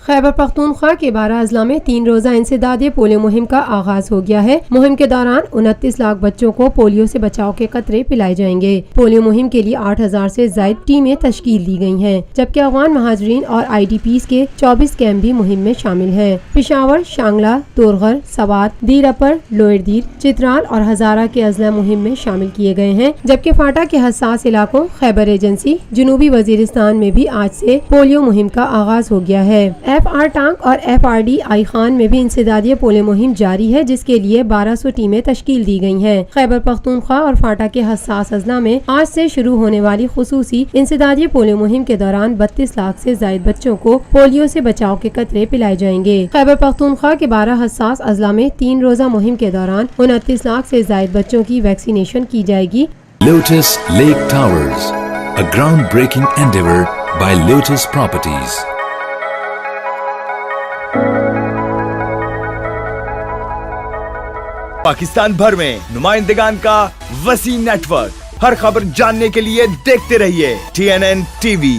خیبر پختونخوا کے 12 اضلاع میں 3 روزہ انسدادی پولیو مہم کا آغاز ہو گیا ہے۔ مہم کے دوران 29 لاکھ بچوں کو پولیو سے بچاؤ کے قطرے پلائے جائیں گے۔ پولیو مہم کے لیے 8000 سے زائد ٹیمیں تشکیل دی گئی ہیں، جبکہ افغان مہاجرین اور IDPs کے 24 کیمپ بھی مہم میں شامل ہیں۔ پشاور، شانگلہ، تورغر، سوات، دیر اپر، لوئر دیر، چترال اور ہزارہ کے اضلاع مہم میں شامل کیے گئے ہیں، جبکہ فاٹا کے حساس علاقوں خیبر ایجنسی، جنوبی وزیرستان میں بھی آج سے پولیو مہم کا آغاز ہو گیا ہے۔ FR ٹانک اور FRD آئی خان میں بھی انسدادی پولیو مہم جاری ہے، جس کے لیے 1200 ٹیمیں تشکیل دی گئی ہیں۔ خیبر پختونخوا اور فاٹا کے حساس اضلاع میں آج سے شروع ہونے والی خصوصی انسدادی پولیو مہم کے دوران 32 لاکھ سے زائد بچوں کو پولیو سے بچاؤ کے قطرے پلائے جائیں گے۔ خیبر پختونخوا کے 12 حساس اضلاع میں 3 روزہ مہم کے دوران 29 لاکھ سے زائد بچوں کی ویکسینیشن کی جائے گی۔ Lotus Lake Towers, a groundbreaking endeavor by Lotus Properties. Pakistan بھر میں نمائندگان کا وسیع نیٹ ورک، ہر خبر جاننے کے لیے دیکھتے رہیے TNN TV۔